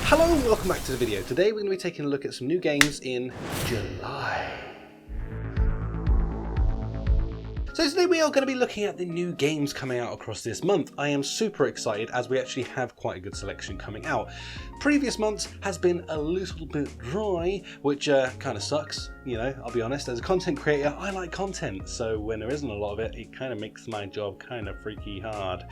Hello and welcome back to the video. Today we're going to be taking a look at some new games in July. So today we are going to be looking at the new games coming out across this month. I am super excited as we actually have quite a good selection coming out. Previous months has been a little bit dry, which kind of sucks, you know, I'll be honest. As a content creator, I like content, so when there isn't a lot of it, it kind of makes my job kind of freaky hard.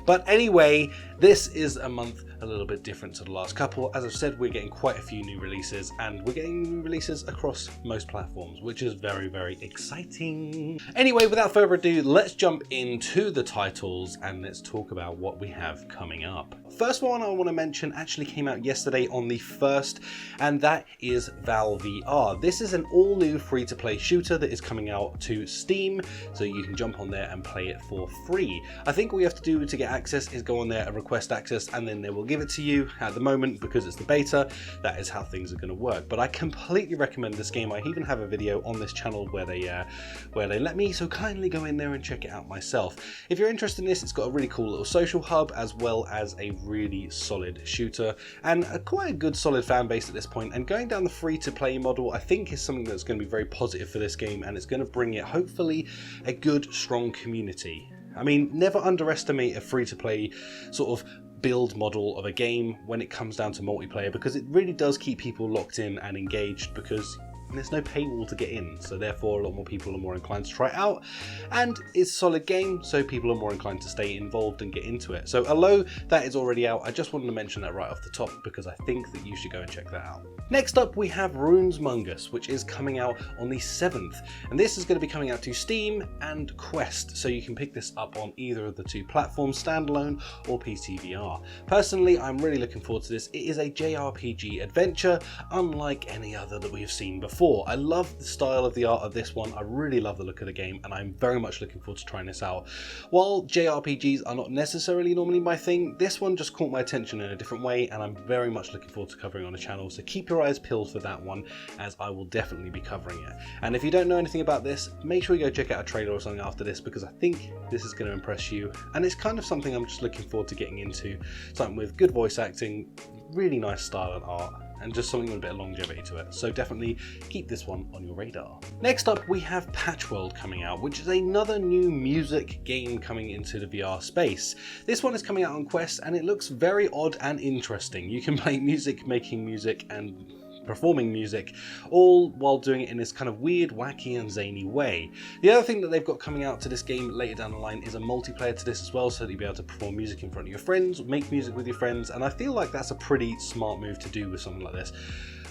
But anyway, this is a month a little bit different to the last couple. As I've said, we're getting quite a few new releases, and we're getting new releases across most platforms, which is very, very exciting. Anyway, without further ado, let's jump into the titles and let's talk about what we have coming up. First one I want to mention actually came out yesterday on the 1st, and that is VAIL VR. This is an all-new free-to-play shooter that is coming out to Steam, so you can jump on there and play it for free. I think all you have to do to get access is go on there and request access, and then they will give it to you. At the moment, because it's the beta, that is how things are going to work. But I completely recommend this game. I even have a video on this channel where they let me so kindly go in there and check it out myself. If you're interested in this, it's got a really cool little social hub as well as a really solid shooter and quite a good solid fan base at this point. And going down the free-to-play model, I think is something that's going to be very positive for this game, and it's going to bring it hopefully a good, strong community. I mean, never underestimate a free-to-play sort of build model of a game when it comes down to multiplayer, because it really does keep people locked in and engaged, because there's no paywall to get in, so therefore a lot more people are more inclined to try it out, and it's a solid game, so people are more inclined to stay involved and get into it. So although that is already out, I just wanted to mention that right off the top because I think that you should go and check that out. Next up we have RUINSMAGUS, which is coming out on the 7th, and this is going to be coming out to Steam and Quest, so you can pick this up on either of the two platforms, standalone or PC VR. Personally, I'm really looking forward to this. It is a JRPG adventure unlike any other that we have seen before. I love the style of the art of this one. I really love the look of the game, and I'm very much looking forward to trying this out. While JRPGs are not necessarily normally my thing, this one just caught my attention in a different way, and I'm very much looking forward to covering on the channel, so keep your eyes peeled for that one, as I will definitely be covering it. And if you don't know anything about this, make sure you go check out a trailer or something after this, because I think this is going to impress you, and it's kind of something I'm just looking forward to getting into. Something with good voice acting, really nice style and art, and just something with a bit of longevity to it. So definitely keep this one on your radar. Next up we have PatchWorld coming out, which is another new music game coming into the VR space. This one is coming out on Quest, and it looks very odd and interesting. You can play music, making music and performing music, all while doing it in this kind of weird, wacky and zany way. The other thing that they've got coming out to this game later down the line is a multiplayer to this as well, so that you'll be able to perform music in front of your friends, make music with your friends, and I feel like that's a pretty smart move to do with something like this.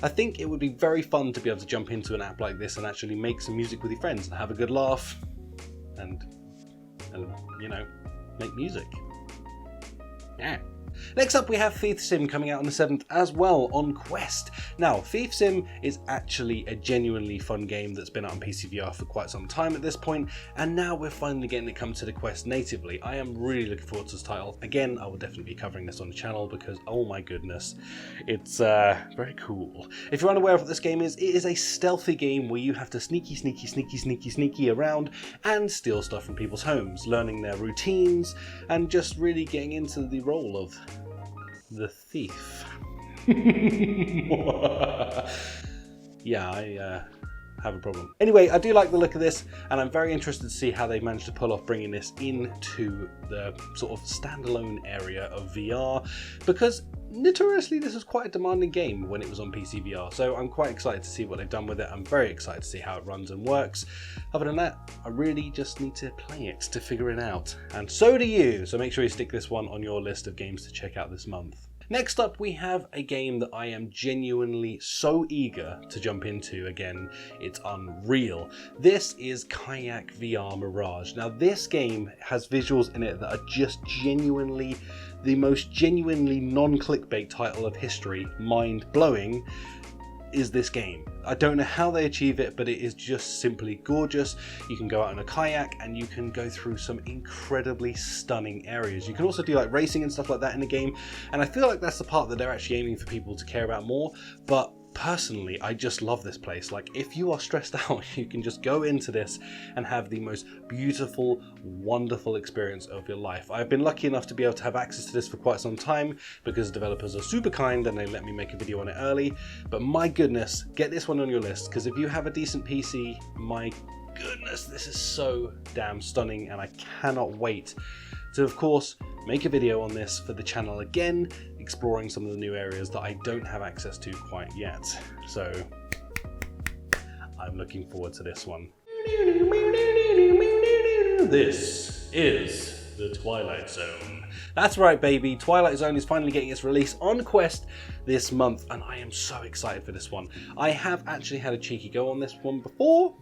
I think it would be very fun to be able to jump into an app like this and actually make some music with your friends and have a good laugh and you know, make music. Yeah. Next up we have Thief Sim coming out on the 7th as well on Quest. Now, Thief Sim is actually a genuinely fun game that's been out on PC VR for quite some time at this point, and now we're finally getting it come to the Quest natively. I am really looking forward to this title. Again, I will definitely be covering this on the channel because, oh my goodness, it's very cool. If you're unaware of what this game is, it is a stealthy game where you have to sneaky around and steal stuff from people's homes, learning their routines, and just really getting into the role of the thief. Yeah, I have a problem. Anyway, I do like the look of this, and I'm very interested to see how they managed to pull off bringing this into the sort of standalone area of VR, because notoriously this was quite a demanding game when it was on PC VR, so I'm quite excited to see what they've done with it. I'm very excited to see how it runs and works. Other than that, I really just need to play it to figure it out, and so do you, so make sure you stick this one on your list of games to check out this month. Next up we have a game that I am genuinely so eager to jump into again, it's unreal. This is Kayak VR Mirage. Now this game has visuals in it that are just genuinely the most genuinely non-clickbait title of history. Mind-blowing is this game. I don't know how they achieve it, but it is just simply gorgeous. You can go out in a kayak and you can go through some incredibly stunning areas. You can also do like racing and stuff like that in the game, and I feel like that's the part that they're actually aiming for people to care about more, but personally, I just love this place. Like, if you are stressed out, you can just go into this and have the most beautiful, wonderful experience of your life. I've been lucky enough to be able to have access to this for quite some time because developers are super kind and they let me make a video on it early. But my goodness, get this one on your list, because if you have a decent PC, my goodness, this is so damn stunning, and I cannot wait to, of course, make a video on this for the channel again, exploring some of the new areas that I don't have access to quite yet. So I'm looking forward to this one. This is the Twilight Zone. That's right, baby. Twilight Zone is finally getting its release on Quest this month, and I am so excited for this one. I have actually had a cheeky go on this one before,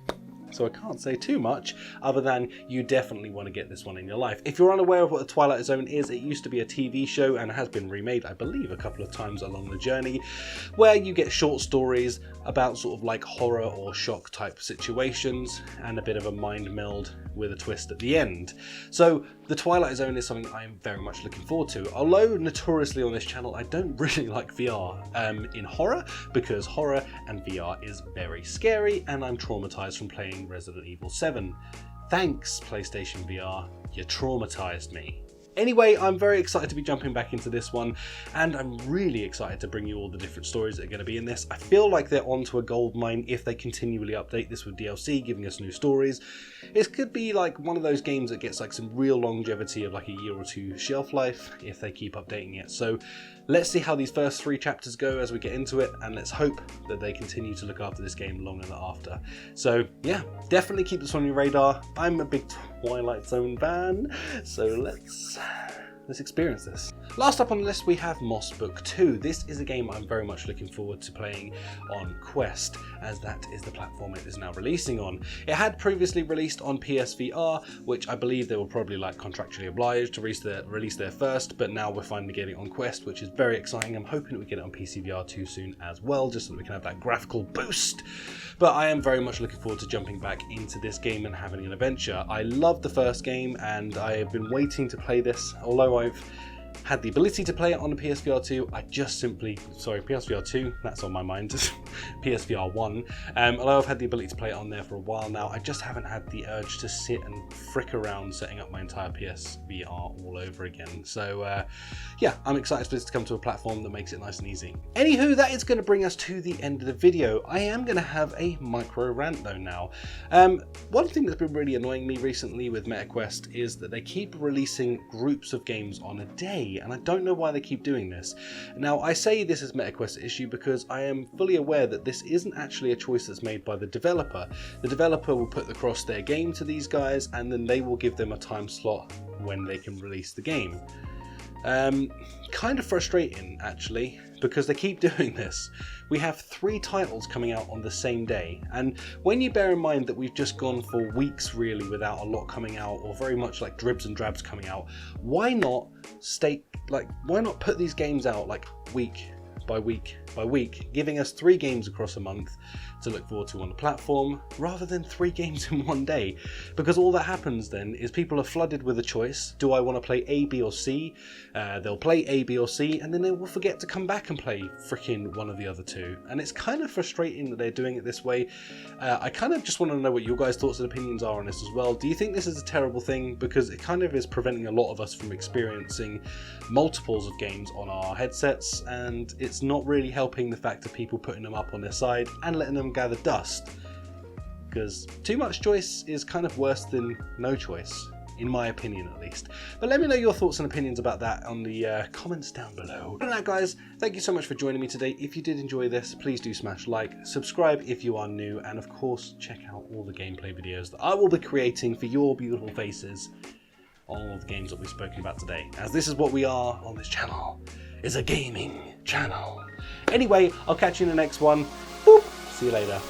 so I can't say too much other than you definitely want to get this one in your life. If you're unaware of what the Twilight Zone is, it used to be a TV show and has been remade, I believe, a couple of times along the journey, where you get short stories about sort of like horror or shock type situations and a bit of a mind meld with a twist at the end. So the Twilight Zone is something I am very much looking forward to. Although notoriously on this channel I don't really like VR in horror, because horror and VR is very scary and I'm traumatized from playing Resident Evil 7. Thanks, PlayStation VR, you traumatized me. Anyway, I'm very excited to be jumping back into this one, and I'm really excited to bring you all the different stories that are going to be in this. I feel like they're onto a gold mine if they continually update this with DLC, giving us new stories. It could be like one of those games that gets like some real longevity of like a year or two shelf life if they keep updating it. So let's see how these first 3 chapters go as we get into it, and let's hope that they continue to look after this game long and after. So yeah, definitely keep this on your radar. I'm a big Twilight Zone fan, so let's experience this. Last up on the list we have Moss Book 2. This is a game I'm very much looking forward to playing on Quest, as that is the platform it is now releasing on. It had previously released on PSVR, which I believe they were probably like contractually obliged to release there first, but now we're finally getting it on Quest, which is very exciting. I'm hoping we get it on PCVR too soon as well, just so that we can have that graphical boost. But I am very much looking forward to jumping back into this game and having an adventure. I loved the first game and I have been waiting to play this, although I've had the ability to play it on the PSVR 2, I just simply, sorry, PSVR 2, that's on my mind, PSVR 1, although I've had the ability to play it on there for a while now, I just haven't had the urge to sit and frick around setting up my entire PSVR all over again. So yeah, I'm excited for this to come to a platform that makes it nice and easy. Anywho, that is going to bring us to the end of the video. I am going to have a micro rant though now. One thing that's been really annoying me recently with MetaQuest is that they keep releasing groups of games on a day, and I don't know why they keep doing this. Now, I say this is MetaQuest's issue because I am fully aware that this isn't actually a choice that's made by the developer. The developer will put across their game to these guys, and then they will give them a time slot when they can release the game. Kind of frustrating actually, because they keep doing this. We have 3 titles coming out on the same day, and when you bear in mind that we've just gone for weeks really without a lot coming out, or very much like dribs and drabs coming out, why not put these games out like week by week by week, giving us 3 games across a month to look forward to on the platform, rather than 3 games in one day? Because all that happens then is people are flooded with a choice. Do I want to play A, B or C? They'll play A, B or C, and then they will forget to come back and play freaking one of the other 2. And it's kind of frustrating that they're doing it this way. I kind of just want to know what your guys' thoughts and opinions are on this as well. Do you think this is a terrible thing? Because it kind of is preventing a lot of us from experiencing multiples of games on our headsets, and it's not really helping the fact of people putting them up on their side and letting them gather dust, because too much choice is kind of worse than no choice, in my opinion at least. But let me know your thoughts and opinions about that on the comments down below. Other than that, guys, thank you so much for joining me today. If you did enjoy this, please do smash like, subscribe if you are new, and of course check out all the gameplay videos that I will be creating for your beautiful faces on all the games that we've spoken about today, as this is what we are on this channel, is a gaming channel. Anyway, I'll catch you in the next one. Boop. See you later.